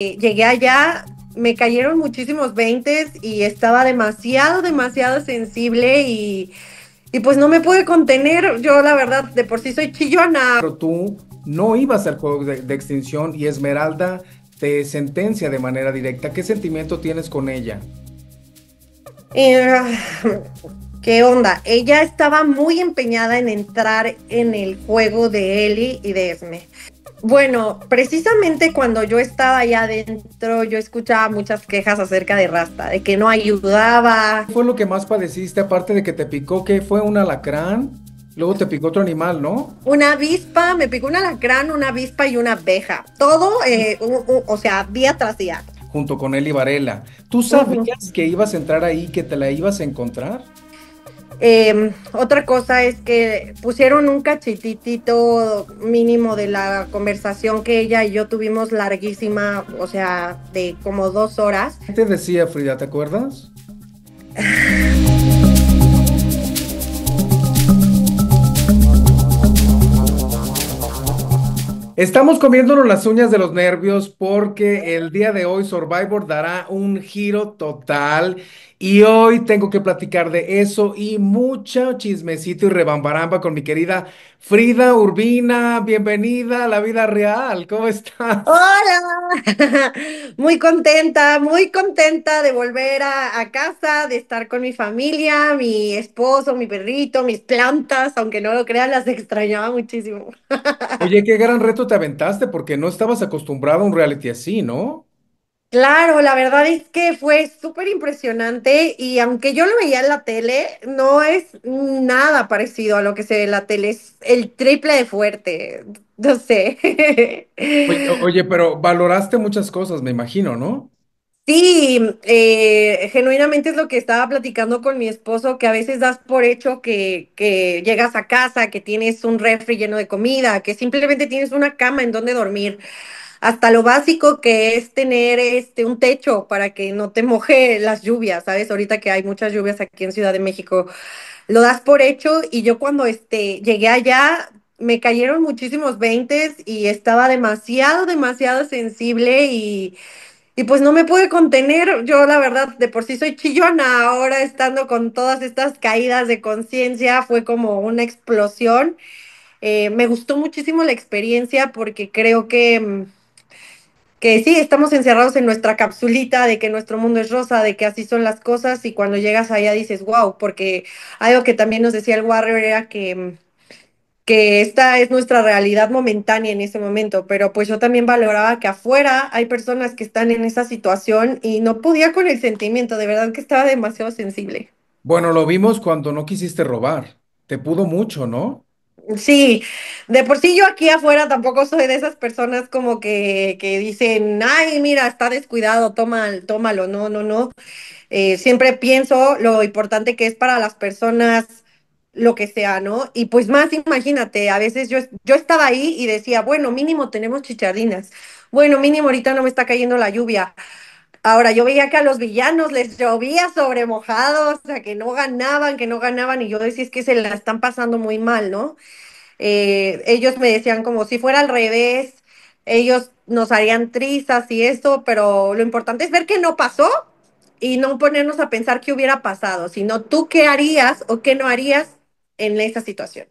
Llegué allá, me cayeron muchísimos veintes y estaba demasiado sensible y pues no me pude contener. Yo la verdad de por sí soy chillona. Pero tú no ibas al juego de extinción y Esmeralda te sentencia de manera directa. ¿Qué sentimiento tienes con ella? Eh, ¿Qué onda? Ella estaba muy empeñada en entrar en el juego de Ellie y de Esme. Bueno, precisamente cuando yo estaba allá adentro, yo escuchaba muchas quejas acerca de Rasta, de que no ayudaba. ¿Qué fue lo que más padeciste aparte de que te picó? ¿Qué fue un alacrán? Luego te picó otro animal, ¿no? Una avispa, me picó un alacrán, una avispa y una abeja. Todo, o sea, día tras día. Junto con Eli Varela. ¿Tú Ujú. sabías que ibas a entrar ahí, que te la ibas a encontrar? Otra cosa es que pusieron un cachititito mínimo de la conversación que ella y yo tuvimos larguísima, o sea, de como 2 horas. ¿Qué te decía Frida? ¿Te acuerdas? Estamos comiéndonos las uñas de los nervios porque el día de hoy Survivor dará un giro total y hoy tengo que platicar de eso y mucho chismecito y rebambaramba con mi querida Frida Urbina. Bienvenida a la vida real. ¿Cómo estás? Hola, muy contenta de volver a casa, de estar con mi familia, mi esposo, mi perrito, mis plantas, aunque no lo crean, las extrañaba muchísimo. Oye, qué gran reto te aventaste porque no estabas acostumbrado a un reality así, ¿no? Claro, la verdad es que fue súper impresionante y aunque yo lo veía en la tele, no es nada parecido a lo que se ve en la tele, es el triple de fuerte, no sé. Oye, pero valoraste muchas cosas, me imagino, ¿no? Sí, genuinamente es lo que estaba platicando con mi esposo, que a veces das por hecho que llegas a casa, que tienes un refri lleno de comida, que simplemente tienes una cama en donde dormir, hasta lo básico que es tener un techo para que no te moje las lluvias, ¿sabes? Ahorita que hay muchas lluvias aquí en Ciudad de México, lo das por hecho y yo cuando llegué allá me cayeron muchísimos veintes y estaba demasiado sensible y pues no me pude contener. Yo la verdad de por sí soy chillona, ahora estando con todas estas caídas de conciencia fue como una explosión. Me gustó muchísimo la experiencia porque creo que sí, estamos encerrados en nuestra capsulita de que nuestro mundo es rosa, de que así son las cosas y cuando llegas allá dices, wow, porque algo que también nos decía el Warrior era que esta es nuestra realidad momentánea en ese momento, pero pues yo también valoraba que afuera hay personas que están en esa situación y no podía con el sentimiento, de verdad que estaba demasiado sensible. Bueno, lo vimos cuando no quisiste robar. Te pudo mucho, ¿no? Sí, de por sí yo aquí afuera tampoco soy de esas personas como que dicen, ay, mira, está descuidado, tómalo, no, no, no. Siempre pienso lo importante que es para las personas lo que sea, ¿no? Y pues más, imagínate, a veces yo estaba ahí y decía, bueno, mínimo tenemos chichardinas, bueno, mínimo ahorita no me está cayendo la lluvia. Ahora, yo veía que a los villanos les llovía sobre mojados, o sea, que no ganaban, y yo decía, es que se la están pasando muy mal, ¿no? Ellos me decían como si fuera al revés, ellos nos harían trizas y eso, pero lo importante es ver que no pasó y no ponernos a pensar qué hubiera pasado, sino tú qué harías o qué no harías en esa situación.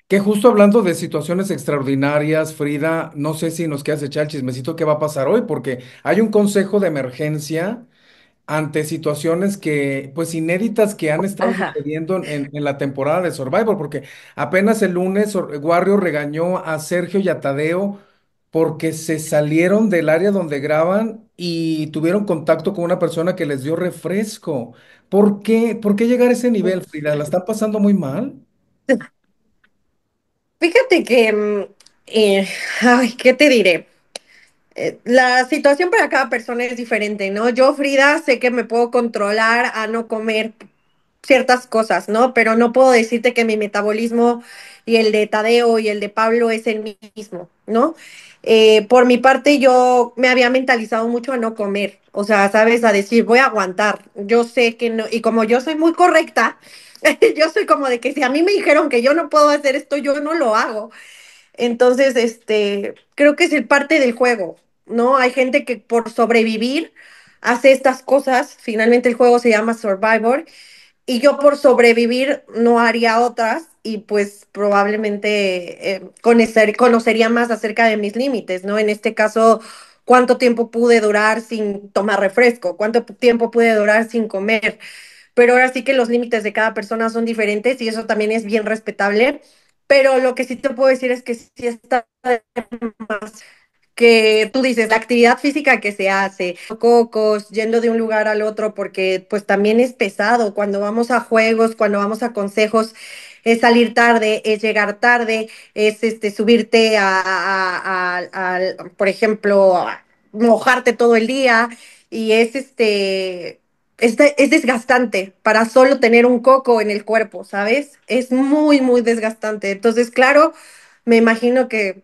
Que justo hablando de situaciones extraordinarias, Frida, no sé si nos quieras echar el chismecito qué va a pasar hoy, porque hay un consejo de emergencia ante situaciones que, pues inéditas que han estado Ajá. sucediendo en la temporada de Survivor, porque apenas el lunes Warrior regañó a Sergio y a Tadeo porque se salieron del área donde graban y tuvieron contacto con una persona que les dio refresco. ¿Por qué? ¿Por qué llegar a ese nivel, Frida? ¿La están pasando muy mal? Fíjate que, ay, ¿qué te diré? La situación para cada persona es diferente, ¿no? Yo, Frida, sé que me puedo controlar a no comer ciertas cosas, ¿no? Pero no puedo decirte que mi metabolismo y el de Tadeo y el de Pablo es el mismo, ¿no? Por mi parte, yo me había mentalizado mucho a no comer, o sea, sabes, a decir, voy a aguantar. Yo sé que no, y como yo soy muy correcta, yo soy como de que si a mí me dijeron que yo no puedo hacer esto, yo no lo hago. Entonces, creo que es el parte del juego. ¿no? Hay gente que por sobrevivir hace estas cosas. Finalmente el juego se llama Survivor y yo por sobrevivir no haría otras y pues probablemente conocería más acerca de mis límites, ¿no? En este caso, cuánto tiempo pude durar sin tomar refresco, cuánto tiempo pude durar sin comer. Pero ahora sí que los límites de cada persona son diferentes y eso también es bien respetable. Pero lo que sí te puedo decir es que sí está de más que tú dices, la actividad física que se hace, cocos, yendo de un lugar al otro, porque pues también es pesado cuando vamos a juegos, cuando vamos a consejos, es salir tarde, es llegar tarde, es subirte por ejemplo, a mojarte todo el día y es desgastante para solo tener un coco en el cuerpo, ¿sabes? Es muy, muy desgastante. Entonces, claro, me imagino que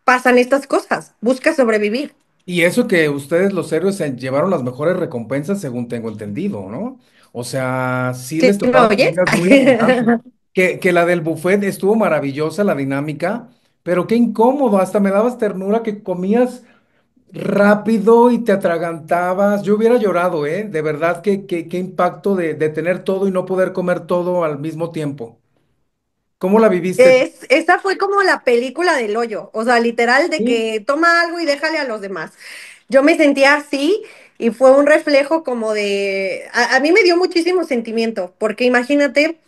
pasan estas cosas, busca sobrevivir. Y eso que ustedes los héroes se llevaron las mejores recompensas, según tengo entendido, ¿no? O sea, sí ¿Sí les me tocaron oyes? comidas muy abundantes. Que la del buffet estuvo maravillosa, la dinámica, pero qué incómodo, hasta me dabas ternura que comías rápido y te atragantabas. Yo hubiera llorado, ¿eh? De verdad, qué impacto de tener todo y no poder comer todo al mismo tiempo. ¿Cómo la viviste? Esa fue como la película del hoyo, o sea, literal de Sí. que toma algo y déjale a los demás. Yo me sentía así y fue un reflejo como a mí me dio muchísimo sentimiento, porque imagínate,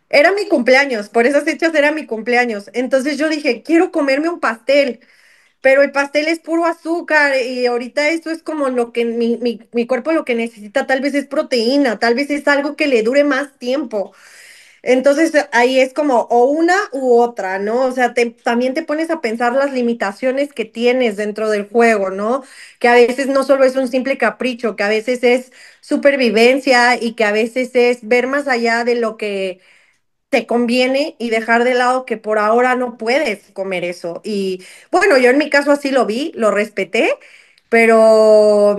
era mi cumpleaños, por esas fechas era mi cumpleaños. Entonces yo dije, quiero comerme un pastel, pero el pastel es puro azúcar y ahorita eso es como lo que mi cuerpo lo que necesita, tal vez es proteína, tal vez es algo que le dure más tiempo. Entonces ahí es como o una u otra, ¿no? O sea, también te pones a pensar las limitaciones que tienes dentro del juego, ¿no? Que a veces no solo es un simple capricho, que a veces es supervivencia y que a veces es ver más allá de lo que te conviene y dejar de lado que por ahora no puedes comer eso. Y bueno, yo en mi caso así lo vi, lo respeté, pero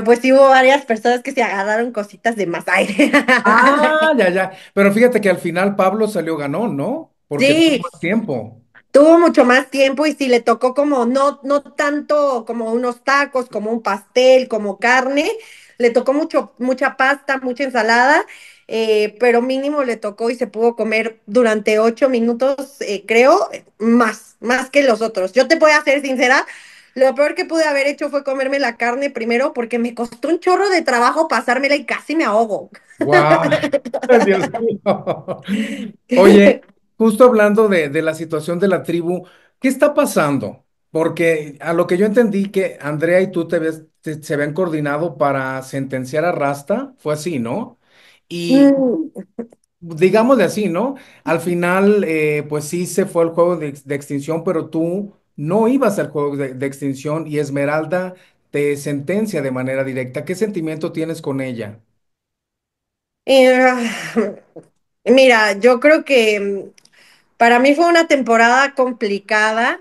pues sí hubo varias personas que se agarraron cositas de más aire. Ah, ya, ya. Pero fíjate que al final Pablo salió ganón, ¿no? Porque tuvo Sí, más tiempo. tuvo mucho más tiempo y sí le tocó como no tanto como unos tacos, como un pastel, como carne, le tocó mucha pasta, mucha ensalada, pero mínimo le tocó y se pudo comer durante 8 minutos, creo, más que los otros. Yo te voy a ser sincera, lo peor que pude haber hecho fue comerme la carne primero porque me costó un chorro de trabajo pasármela y casi me ahogo. ¡Guau! Dios mío. Oye, justo hablando de la situación de la tribu, ¿qué está pasando? Porque a lo que yo entendí que Andrea y tú se habían coordinado para sentenciar a Rasta, fue así, ¿no? Y Mm. digamos de así, ¿no? Al final, pues sí se fue el juego de extinción, pero tú no ibas al juego de extinción y Esmeralda te sentencia de manera directa. ¿Qué sentimiento tienes con ella? Eh, Mira, yo creo que para mí fue una temporada complicada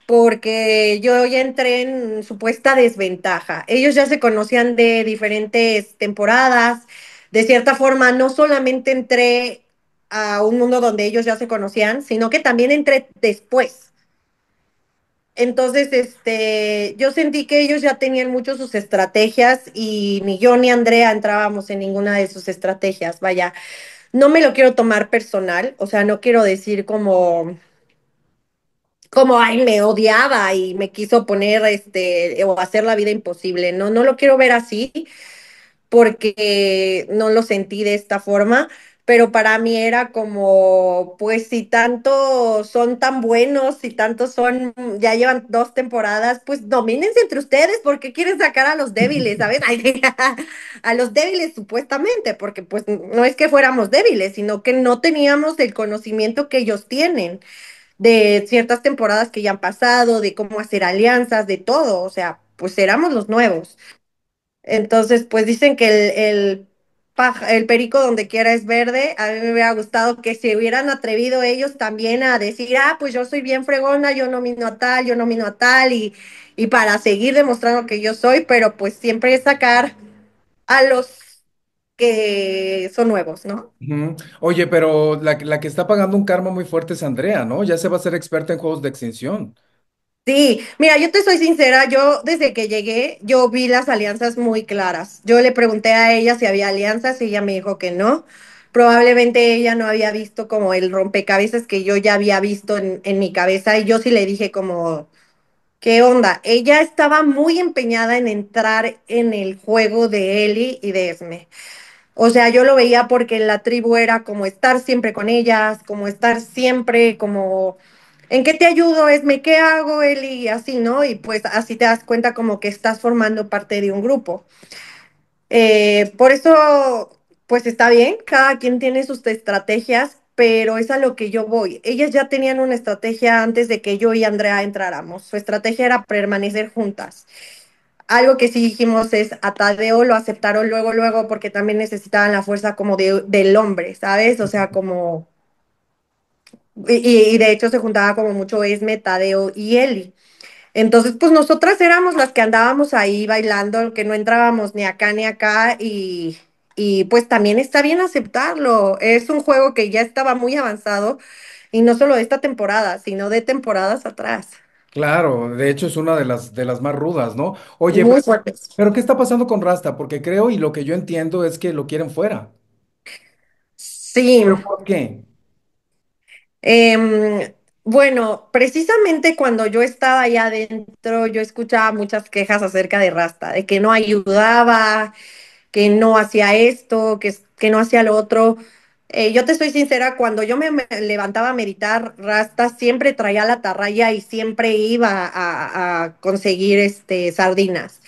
porque yo ya entré en supuesta desventaja. Ellos ya se conocían de diferentes temporadas. De cierta forma, no solamente entré a un mundo donde ellos ya se conocían, sino que también entré después. Entonces, yo sentí que ellos ya tenían mucho sus estrategias y ni yo ni Andrea entrábamos en ninguna de sus estrategias. Vaya, no me lo quiero tomar personal, o sea, no quiero decir ay, me odiaba y me quiso poner, o hacer la vida imposible. No, no lo quiero ver así porque no lo sentí de esta forma, pero para mí era como, pues si tanto son tan buenos, si tanto son, ya llevan 2 temporadas, pues domínense entre ustedes, porque quieren sacar a los débiles, ¿sabes? Ay, a los débiles supuestamente, porque pues no es que fuéramos débiles, sino que no teníamos el conocimiento que ellos tienen de ciertas temporadas que ya han pasado, de cómo hacer alianzas, de todo, o sea, pues éramos los nuevos. Entonces, pues dicen que el perico donde quiera es verde. A mí me hubiera gustado que se hubieran atrevido ellos también a decir, ah, pues yo soy bien fregona, yo nomino a tal, yo nomino a tal, y para seguir demostrando que yo soy, pero pues siempre es sacar a los que son nuevos, ¿no? Ujú. Oye, pero la que está pagando un karma muy fuerte es Andrea, ¿no? Ya se va a ser experta en juegos de extinción. Sí, mira, yo te soy sincera, yo desde que llegué, yo vi las alianzas muy claras. Yo le pregunté a ella si había alianzas y ella me dijo que no. Probablemente ella no había visto como el rompecabezas que yo ya había visto en mi cabeza y yo sí le dije como, ¿qué onda? Ella estaba muy empeñada en entrar en el juego de Ellie y de Esme. O sea, yo lo veía porque en la tribu era como estar siempre con ellas, como estar siempre como, ¿en qué te ayudo, Esme? ¿Qué hago, Eli? Y así, ¿no? Y pues así te das cuenta como que estás formando parte de un grupo. Por eso, pues está bien, cada quien tiene sus estrategias, pero es a lo que yo voy. Ellas ya tenían una estrategia antes de que yo y Andrea entráramos. Su estrategia era permanecer juntas. Algo que sí dijimos es a Tadeo lo aceptaron luego, luego, porque también necesitaban la fuerza como del hombre, ¿sabes? O sea, como, y de hecho se juntaba como mucho Esme, Tadeo y Eli. Entonces, pues nosotras éramos las que andábamos ahí bailando, que no entrábamos ni acá ni acá, y pues también está bien aceptarlo. Es un juego que ya estaba muy avanzado, y no solo de esta temporada, sino de temporadas atrás. Claro, de hecho es una de las más rudas, ¿no? Oye, Muy fuertes. pero ¿qué está pasando con Rasta? Porque creo y lo que yo entiendo es que lo quieren fuera. Sí. ¿Pero por qué? Em, bueno, precisamente cuando yo estaba allá adentro, yo escuchaba muchas quejas acerca de Rasta, de que no ayudaba, que no hacía esto, que no hacía lo otro. Yo te soy sincera, cuando yo me levantaba a meditar, Rasta siempre traía la atarraya y siempre iba a conseguir sardinas.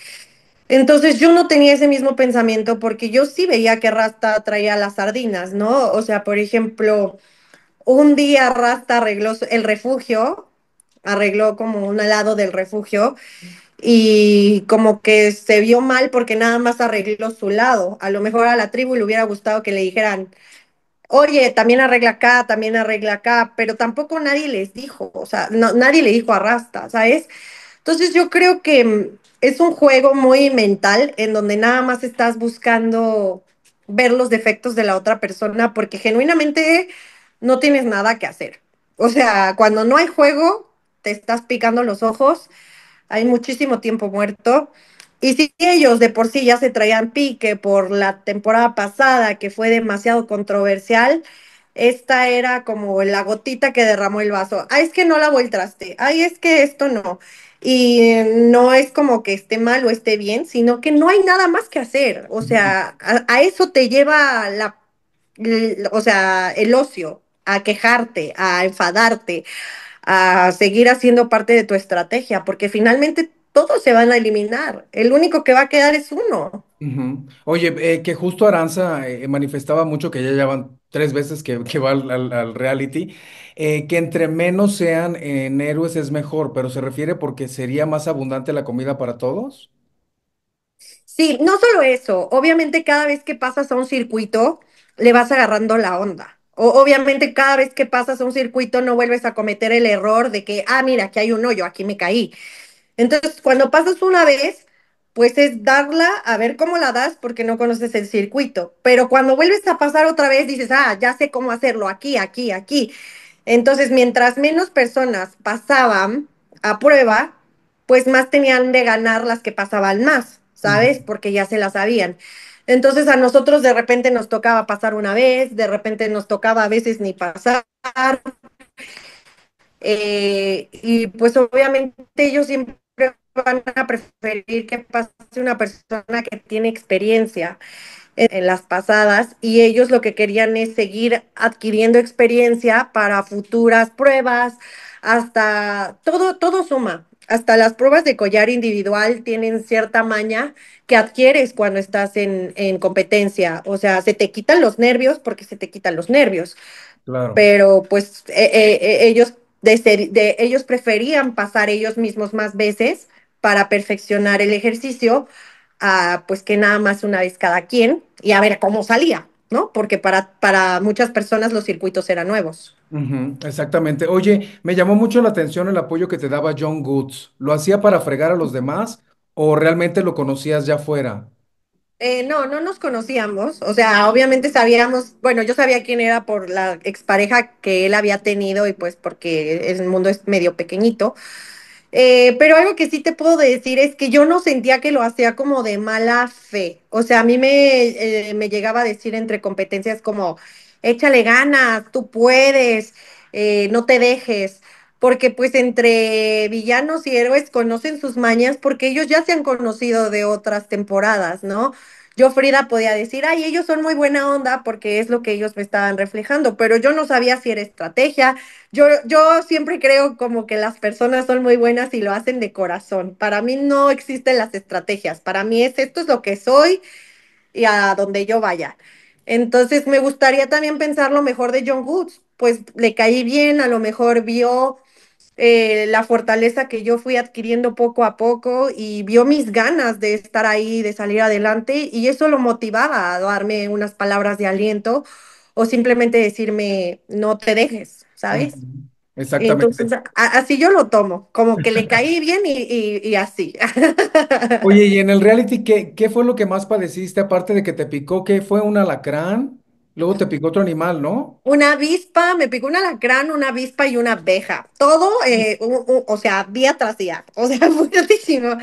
Entonces yo no tenía ese mismo pensamiento porque yo sí veía que Rasta traía las sardinas, ¿no? O sea, por ejemplo, un día Rasta arregló el refugio, arregló como un lado del refugio y como que se vio mal porque nada más arregló su lado. A lo mejor a la tribu le hubiera gustado que le dijeran, oye, también arregla acá, pero tampoco nadie les dijo, o sea, no, nadie le dijo a Rasta, ¿sabes? Entonces yo creo que es un juego muy mental en donde nada más estás buscando ver los defectos de la otra persona porque genuinamente no tienes nada que hacer. O sea, cuando no hay juego, te estás picando los ojos, hay muchísimo tiempo muerto. Y si ellos de por sí ya se traían pique por la temporada pasada, que fue demasiado controversial, esta era como la gotita que derramó el vaso. Ay, es que no lavó el traste. Ay, es que esto no. Y no es como que esté mal o esté bien, sino que no hay nada más que hacer. O sea, a eso te lleva o sea, el ocio, a quejarte, a enfadarte, a seguir haciendo parte de tu estrategia, porque finalmente todos se van a eliminar. El único que va a quedar es uno. Ujú. Oye, que justo Aranza manifestaba mucho que ya llevan 3 veces que va al reality, que entre menos sean en héroes es mejor, pero se refiere porque sería más abundante la comida para todos. Sí, no solo eso, obviamente cada vez que pasas a un circuito le vas agarrando la onda. Obviamente cada vez que pasas a un circuito no vuelves a cometer el error de que, ah, mira, aquí hay un hoyo, aquí me caí. Entonces, cuando pasas una vez, pues es darla, a ver cómo la das porque no conoces el circuito. Pero cuando vuelves a pasar otra vez, dices, ah, ya sé cómo hacerlo, aquí, aquí, aquí. Entonces, mientras menos personas pasaban a prueba, pues más tenían de ganar las que pasaban más, ¿sabes? Ujú. Porque ya se las sabían. Entonces, a nosotros de repente nos tocaba pasar una vez, de repente nos tocaba a veces ni pasar. Y pues obviamente ellos siempre van a preferir que pase una persona que tiene experiencia en las pasadas y ellos lo que querían es seguir adquiriendo experiencia para futuras pruebas, hasta todo suma. Hasta las pruebas de collar individual tienen cierta maña que adquieres cuando estás en competencia. O sea, se te quitan los nervios porque se te quitan los nervios, Claro. pero pues ellos, ellos preferían pasar ellos mismos más veces para perfeccionar el ejercicio, pues que nada más una vez cada quien y a ver cómo salía, ¿no? Porque para muchas personas los circuitos eran nuevos. Ujú, exactamente. Oye, me llamó mucho la atención el apoyo que te daba John Goods. ¿Lo hacía para fregar a los demás o realmente lo conocías ya fuera? No, no nos conocíamos, o sea, obviamente sabíamos, bueno, yo sabía quién era por la expareja que él había tenido y pues porque el mundo es medio pequeñito. Pero algo que sí te puedo decir es que yo no sentía que lo hacía como de mala fe. O sea, a mí me llegaba a decir entre competencias como, échale ganas, tú puedes, no te dejes. Porque pues entre villanos y héroes conocen sus mañas porque ellos ya se han conocido de otras temporadas, ¿no? Yo, Frida, podía decir, ay, ellos son muy buena onda porque es lo que ellos me estaban reflejando, pero yo no sabía si era estrategia. Yo siempre creo como que las personas son muy buenas y lo hacen de corazón. Para mí no existen las estrategias. Para mí es esto es lo que soy y a donde yo vaya. Entonces me gustaría también pensar lo mejor de John Woods. Pues le caí bien, a lo mejor vio la fortaleza que yo fui adquiriendo poco a poco y vio mis ganas de estar ahí, de salir adelante y eso lo motivaba a darme unas palabras de aliento o simplemente decirme, no te dejes, ¿sabes? Ujú. Exactamente. Entonces, así yo lo tomo, como que le caí bien y así. Oye, y en el reality, ¿qué fue lo que más padeciste aparte de que te picó? ¿Qué fue un alacrán? Luego te picó otro animal, ¿no? Una avispa, me picó un alacrán, una avispa y una abeja. Todo, o sea, día tras día. O sea, fuertísimo.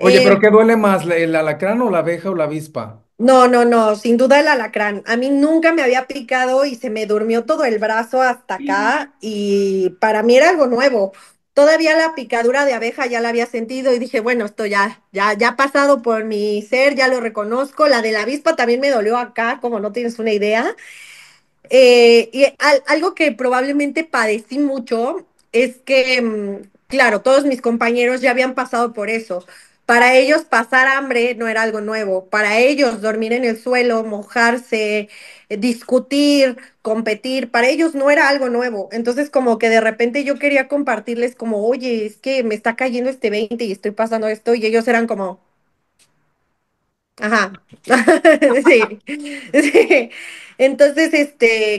Oye, pero Eh, ¿qué duele más, el alacrán o la abeja o la avispa? No, no, no, sin duda el alacrán. A mí nunca me había picado y se me durmió todo el brazo hasta acá y para mí era algo nuevo. Todavía la picadura de abeja ya la había sentido y dije, bueno, esto ya ha pasado por mi ser, ya lo reconozco. La de la avispa también me dolió acá, como no tienes una idea. Algo que probablemente padecí mucho es que, claro, todos mis compañeros ya habían pasado por eso. Para ellos pasar hambre no era algo nuevo. Para ellos dormir en el suelo, mojarse, discutir, competir, para ellos no era algo nuevo. Entonces como que de repente yo quería compartirles como, oye, es que me está cayendo este 20 y estoy pasando esto y ellos eran como... Ajá, sí, sí. Entonces,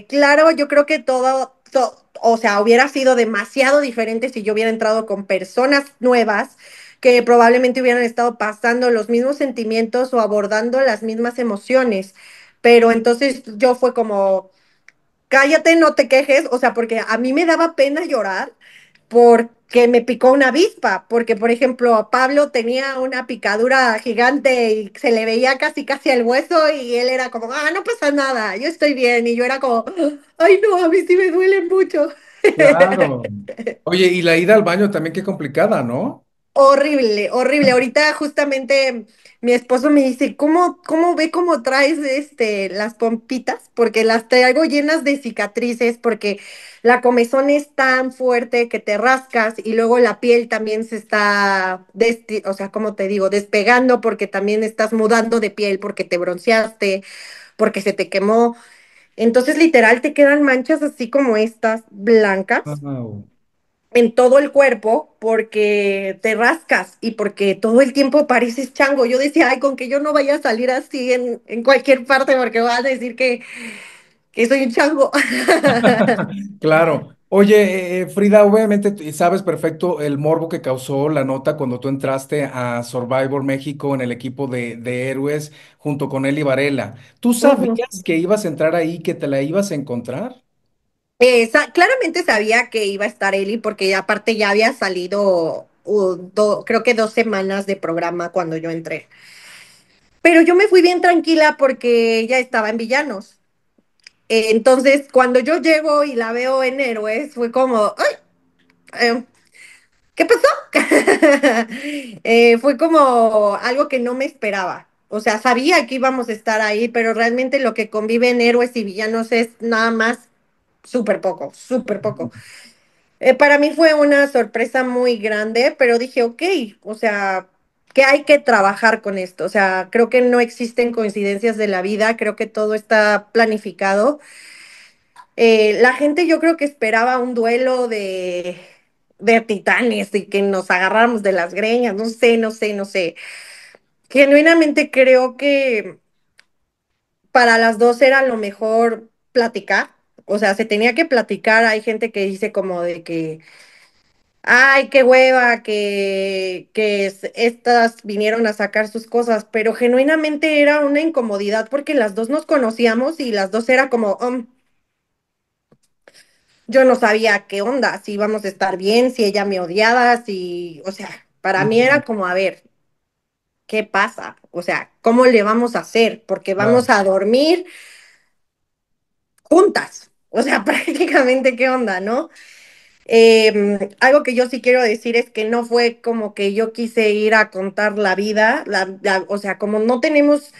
claro, yo creo que o sea, hubiera sido demasiado diferente si yo hubiera entrado con personas nuevas que probablemente hubieran estado pasando los mismos sentimientos o abordando las mismas emociones. Pero entonces yo fue como, cállate, no te quejes, o sea, porque a mí me daba pena llorar porque me picó una avispa, porque por ejemplo Pablo tenía una picadura gigante y se le veía casi casi el hueso y él era como, ah, no pasa nada, yo estoy bien y yo era como, ay no, a mí sí me duele mucho. Claro. Oye, y la ida al baño también qué complicada, ¿no? Horrible, horrible. Ahorita justamente mi esposo me dice, ¿cómo ve cómo traes las pompitas? Porque las traigo llenas de cicatrices, porque la comezón es tan fuerte que te rascas y luego la piel también se está, o sea, como te digo, despegando porque también estás mudando de piel, porque te bronceaste, porque se te quemó. Entonces, literal, te quedan manchas así como estas, blancas Wow. en todo el cuerpo porque te rascas y porque todo el tiempo pareces chango. Yo decía, ay, con que yo no vaya a salir así en cualquier parte porque vas a decir que soy un chango. Claro. Oye, Frida, obviamente sabes perfecto el morbo que causó la nota cuando tú entraste a Survivor México en el equipo de héroes junto con Eli Varela. ¿Tú Ujú. sabías que ibas a entrar ahí, que te la ibas a encontrar? Claramente sabía que iba a estar Eli porque aparte ya había salido creo que 2 semanas de programa cuando yo entré. Pero yo me fui bien tranquila porque ella estaba en Villanos. Entonces, cuando yo llego y la veo en Héroes, fue como, ay, ¿qué pasó? Fue como algo que no me esperaba. O sea, sabía que íbamos a estar ahí, pero realmente lo que convive en héroes y villanos es nada más súper poco, súper poco. Para mí fue una sorpresa muy grande, pero dije, ok, o sea, que hay que trabajar con esto. O sea, creo que no existen coincidencias de la vida, creo que todo está planificado. La gente yo creo que esperaba un duelo de titanes y que nos agarráramos de las greñas, no sé, no sé, no sé. Genuinamente creo que para las dos era lo mejor platicar, o sea, se tenía que platicar, hay gente que dice como de que, ay, qué hueva, estas vinieron a sacar sus cosas, pero genuinamente era una incomodidad porque las dos nos conocíamos y las dos era como, yo no sabía qué onda, si íbamos a estar bien, si ella me odiaba, si, o sea, para mí Ujú. era como, a ver, ¿qué pasa? O sea, ¿cómo le vamos a hacer? Porque Claro. vamos a dormir juntas. O sea, prácticamente, ¿qué onda, no? Algo que yo sí quiero decir es que no fue como que yo quise ir a contar la vida, o sea, como no tenemos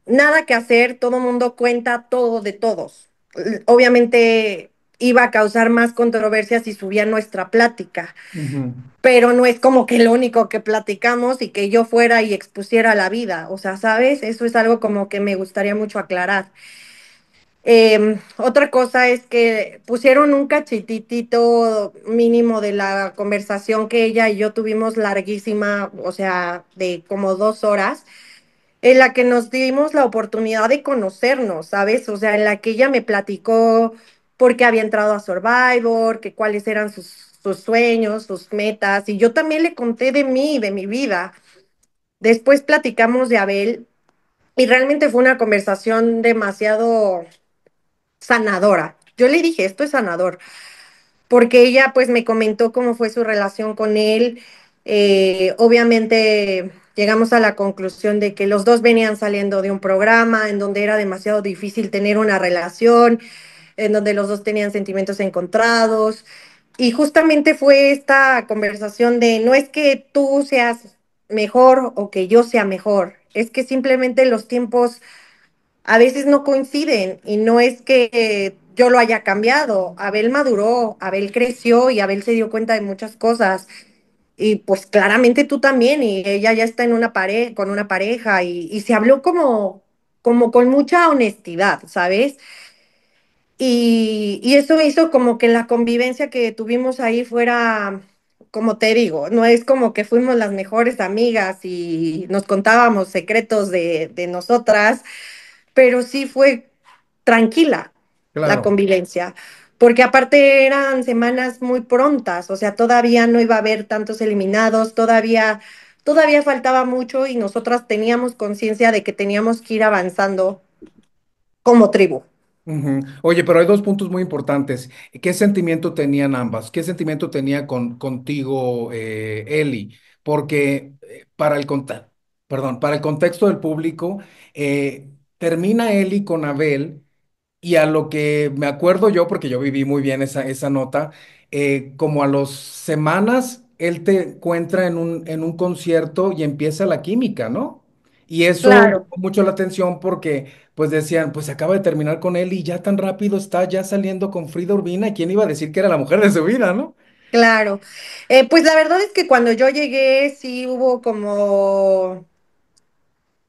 nada que hacer, todo mundo cuenta todo de todos. Obviamente iba a causar más controversias si subía nuestra plática, Ujú. pero no es como que lo único que platicamos y que yo fuera y expusiera la vida. O sea, ¿sabes? Eso es algo como que me gustaría mucho aclarar. Otra cosa es que pusieron un cachititito mínimo de la conversación que ella y yo tuvimos larguísima, o sea, de como 2 horas, en la que nos dimos la oportunidad de conocernos, ¿sabes? O sea, en la que ella me platicó por qué había entrado a Survivor, que cuáles eran sus sueños, sus metas, y yo también le conté de mí, de mi vida. Después platicamos de Abel y realmente fue una conversación demasiado sanadora. Yo le dije, esto es sanador, porque ella pues me comentó cómo fue su relación con él. Obviamente llegamos a la conclusión de que los dos venían saliendo de un programa en donde era demasiado difícil tener una relación, en donde los dos tenían sentimientos encontrados. Y justamente fue esta conversación de no es que tú seas mejor o que yo sea mejor, es que simplemente los tiempos a veces no coinciden y no es que yo lo haya cambiado. Abel maduró, Abel creció y Abel se dio cuenta de muchas cosas. Y pues claramente tú también, y ella ya está en una con una pareja y se habló como con mucha honestidad, ¿sabes? Y eso hizo como que la convivencia que tuvimos ahí fuera, como te digo, no es como que fuimos las mejores amigas y nos contábamos secretos de nosotras, pero sí fue tranquila la Claro. convivencia, porque aparte eran semanas muy prontas, o sea, todavía no iba a haber tantos eliminados, todavía faltaba mucho y nosotras teníamos conciencia de que teníamos que ir avanzando como tribu. Ujú. Oye, pero hay dos puntos muy importantes. ¿Qué sentimiento tenían ambas? ¿Qué sentimiento tenía contigo, Eli? Porque para el contexto del público, termina Eli con Abel y a lo que me acuerdo yo, porque yo viví muy bien esa nota, como a las semanas, él te encuentra en un concierto y empieza la química, ¿no? Y eso llamó Claro, mucho la atención porque pues decían, pues se acaba de terminar con él y ya tan rápido está ya saliendo con Frida Urbina. ¿Quién iba a decir que era la mujer de su vida, no? claro. Pues la verdad es que cuando yo llegué sí hubo como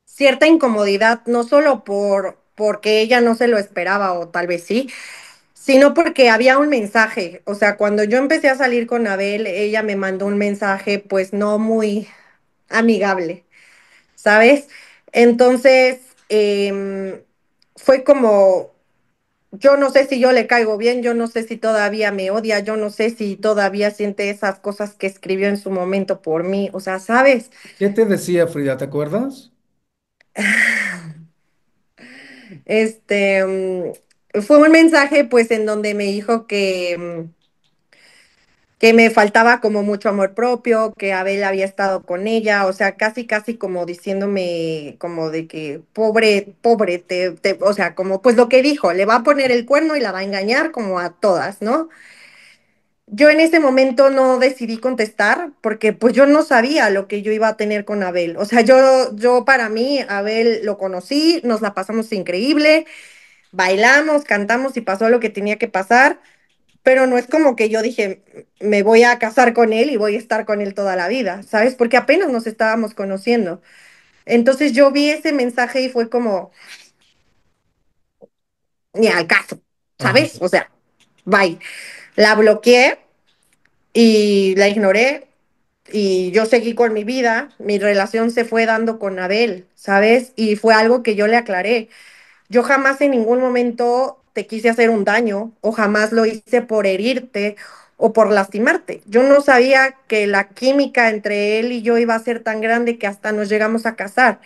cierta incomodidad, no solo porque ella no se lo esperaba o tal vez sí, sino porque había un mensaje. O sea, cuando yo empecé a salir con Abel, ella me mandó un mensaje pues no muy amigable, ¿sabes? Entonces, fue como, yo no sé si yo le caigo bien, yo no sé si todavía me odia, yo no sé si todavía siente esas cosas que escribió en su momento por mí, o sea, ¿sabes? ¿Qué te decía Frida? ¿Te acuerdas? Este, fue un mensaje pues en donde me dijo que me faltaba como mucho amor propio, que Abel había estado con ella, o sea, casi, casi como diciéndome como de que pobre, pobre, o sea, como pues lo que dijo, le va a poner el cuerno y la va a engañar como a todas, ¿no? Yo en ese momento no decidí contestar porque pues yo no sabía lo que yo iba a tener con Abel. O sea, yo para mí, Abel lo conocí, nos la pasamos increíble, bailamos, cantamos y pasó lo que tenía que pasar, pero no es como que yo dije, me voy a casar con él y voy a estar con él toda la vida, ¿sabes? Porque apenas nos estábamos conociendo. Entonces yo vi ese mensaje y fue como, ni al caso, Ajá. ¿sabes? O sea, bye. La bloqueé y la ignoré y yo seguí con mi vida. Mi relación se fue dando con Abel, ¿sabes? Y fue algo que yo le aclaré. Yo jamás en ningún momento te quise hacer un daño o jamás lo hice por herirte o por lastimarte. Yo no sabía que la química entre él y yo iba a ser tan grande que hasta nos llegamos a casar.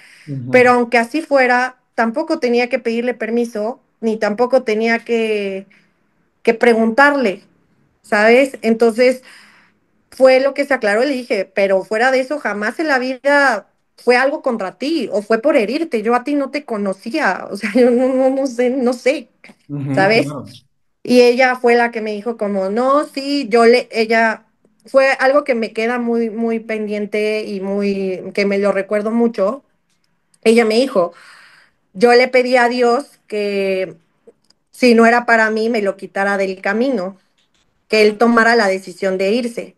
Pero Ujú. aunque así fuera, tampoco tenía que pedirle permiso, ni tampoco tenía que preguntarle, ¿sabes? Entonces fue lo que se aclaró y le dije, pero fuera de eso, jamás en la vida fue algo contra ti o fue por herirte. Yo a ti no te conocía, o sea, yo no sé, no sé, Ujú, ¿sabes? claro. Y ella fue la que me dijo como, no, sí, ella fue algo que me queda muy, muy pendiente y muy, que me lo recuerdo mucho. Ella me dijo, yo le pedí a Dios que si no era para mí, me lo quitara del camino, que él tomara la decisión de irse.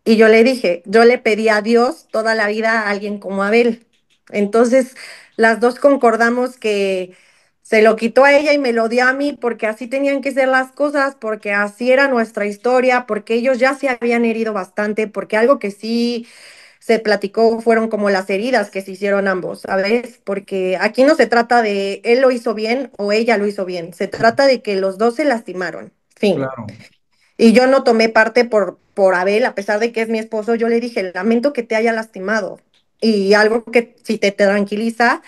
Y yo le dije, yo le pedí a Dios toda la vida a alguien como Abel. Entonces, las dos concordamos que se lo quitó a ella y me lo dio a mí porque así tenían que ser las cosas, porque así era nuestra historia, porque ellos ya se habían herido bastante, porque algo que sí se platicó fueron como las heridas que se hicieron ambos, ¿sabes? Porque aquí no se trata de él lo hizo bien o ella lo hizo bien, se trata de que los dos se lastimaron. Fin. Claro. Y yo no tomé parte por Abel, a pesar de que es mi esposo, yo le dije, lamento que te haya lastimado. Y algo que si te tranquiliza,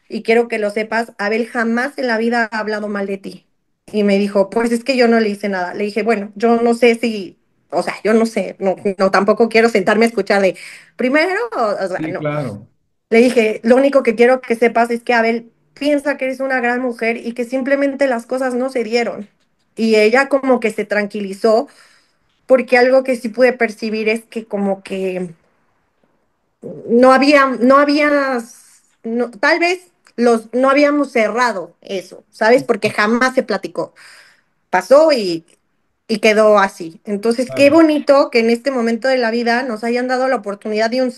y quiero que lo sepas, Abel jamás en la vida ha hablado mal de ti. Y me dijo, pues es que yo no le hice nada. Le dije, bueno, yo no sé si, o sea, yo no sé, no tampoco quiero sentarme a escuchar de primero, o sea, Sí, no. claro. Le dije, lo único que quiero que sepas es que Abel piensa que eres una gran mujer y que simplemente las cosas no se dieron. Y ella como que se tranquilizó porque algo que sí pude percibir es que como que tal vez no habíamos cerrado eso, ¿sabes? Porque jamás se platicó. Pasó y quedó así. Entonces, qué Claro. bonito que en este momento de la vida nos hayan dado la oportunidad de un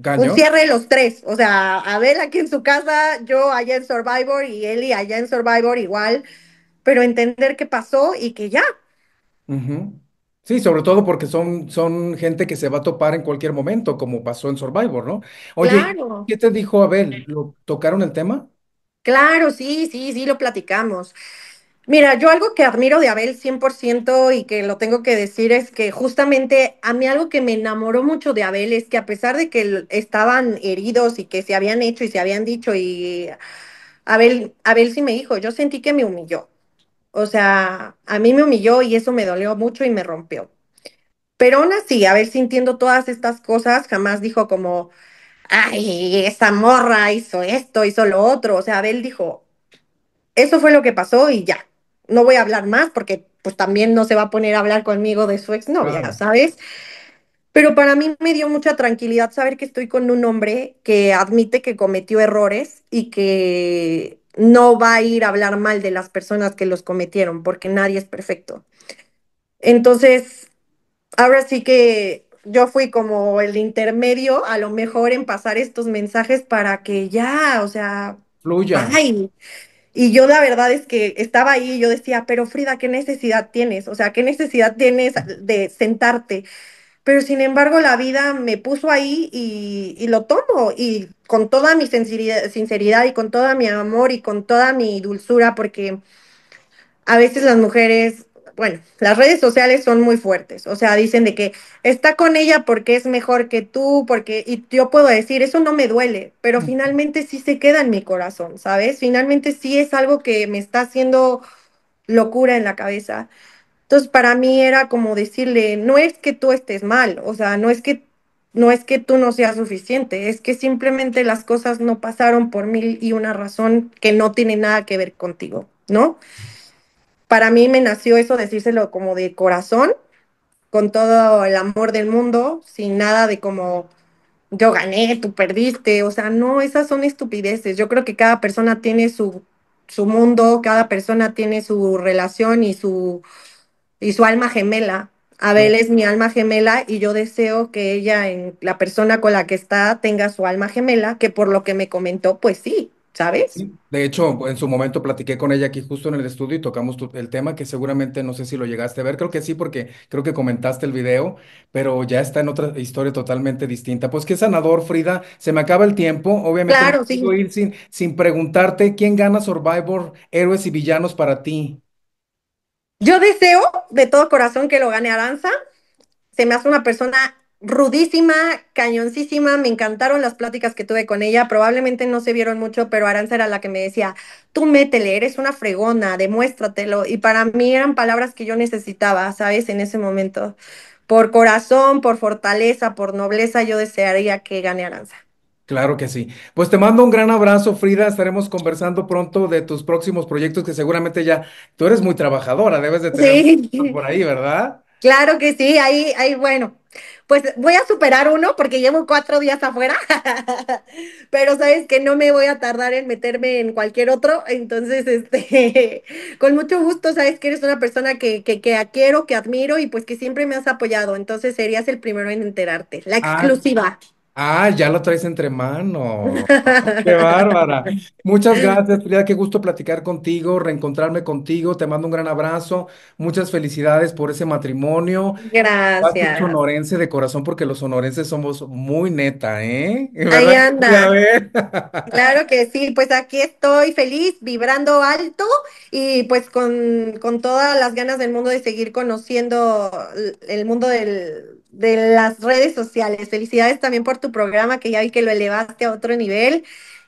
¿Cañón? cierre de los tres. O sea, Abel aquí en su casa, yo allá en Survivor y Eli allá en Survivor igual, pero entender qué pasó y que ya, Ujú. Sí, sobre todo porque son gente que se va a topar en cualquier momento, como pasó en Survivor, ¿no? Oye, claro. ¿qué te dijo Abel? ¿Lo tocaron el tema? Claro, sí, sí, sí, lo platicamos. Mira, yo algo que admiro de Abel 100% y que lo tengo que decir es que justamente a mí algo que me enamoró mucho de Abel es que a pesar de que estaban heridos y que se habían hecho y se habían dicho y Abel sí me dijo, yo sentí que me humilló. O sea, a mí me humilló y eso me dolió mucho y me rompió. Pero aún así, Abel sintiendo todas estas cosas, jamás dijo como, ay, esa morra hizo esto, hizo lo otro. O sea, Abel dijo, eso fue lo que pasó y ya. No voy a hablar más porque pues también no se va a poner a hablar conmigo de su exnovia, Claro. ¿sabes? Pero para mí me dio mucha tranquilidad saber que estoy con un hombre que admite que cometió errores y que no va a ir a hablar mal de las personas que los cometieron, porque nadie es perfecto. Entonces, ahora sí que yo fui como el intermedio, a lo mejor en pasar estos mensajes para que ya, o sea, Fluya. bye. Y yo la verdad es que estaba ahí y yo decía, pero Frida, ¿qué necesidad tienes? O sea, ¿qué necesidad tienes de sentarte? Pero sin embargo, la vida me puso ahí y lo tomo y con toda mi sinceridad y con toda mi amor y con toda mi dulzura, porque a veces las mujeres, bueno, las redes sociales son muy fuertes, o sea, dicen de que está con ella porque es mejor que tú, porque, y yo puedo decir, eso no me duele, pero finalmente sí se queda en mi corazón, ¿sabes? Finalmente sí es algo que me está haciendo locura en la cabeza. Entonces, para mí era como decirle, no es que tú estés mal, o sea, no es que tú no seas suficiente, es que simplemente las cosas no pasaron por mil y una razón que no tiene nada que ver contigo, ¿no? Para mí me nació eso, decírselo como de corazón, con todo el amor del mundo, sin nada de como yo gané, tú perdiste, o sea, no, esas son estupideces. Yo creo que cada persona tiene su mundo, cada persona tiene su relación y su alma gemela. Abel es mi alma gemela y yo deseo que ella, en la persona con la que está, tenga su alma gemela, que por lo que me comentó, pues sí, ¿sabes? Sí, de hecho, en su momento platiqué con ella aquí justo en el estudio y tocamos el tema que seguramente no sé si lo llegaste a ver, creo que sí porque creo que comentaste el video, pero ya está en otra historia totalmente distinta. Pues qué sanador, Frida, se me acaba el tiempo, obviamente no Claro, puedo sí. ir sin preguntarte quién gana Survivor, héroes y villanos para ti. Yo deseo de todo corazón que lo gane Aranza. Se me hace una persona rudísima, cañoncísima, me encantaron las pláticas que tuve con ella, probablemente no se vieron mucho, pero Aranza era la que me decía, tú métele, eres una fregona, demuéstratelo, y para mí eran palabras que yo necesitaba, ¿sabes? En ese momento. Por corazón, por fortaleza, por nobleza, yo desearía que gane Aranza. Claro que sí. Pues te mando un gran abrazo, Frida. Estaremos conversando pronto de tus próximos proyectos que seguramente ya tú eres muy trabajadora, debes de tener muchos Sí, por ahí, ¿verdad? claro que sí, ahí, bueno. Pues voy a superar uno porque llevo 4 días afuera, pero sabes que no me voy a tardar en meterme en cualquier otro, entonces, con mucho gusto, sabes que eres una persona que quiero, que admiro y pues que siempre me has apoyado, entonces serías el primero en enterarte, la Ah, exclusiva. ya lo traes entre manos. Qué bárbara. Muchas gracias, Frida. Qué gusto platicar contigo, reencontrarme contigo. Te mando un gran abrazo. Muchas felicidades por ese matrimonio. Has dicho Gracias. sonorense de corazón porque los sonorenses somos muy neta, ¿eh? Ahí ¿Verdad que sí? A anda. ver. Claro que sí, pues aquí estoy feliz, vibrando alto y pues con todas las ganas del mundo de seguir conociendo el mundo de las redes sociales. Felicidades también por tu programa, que ya vi que lo elevaste a otro nivel.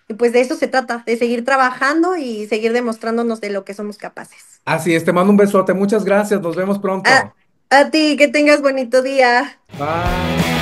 Y pues de eso se trata, de seguir trabajando y seguir demostrándonos de lo que somos capaces. Así es, te mando un besote. Muchas gracias. Nos vemos A, pronto. a ti, que tengas bonito día. Bye.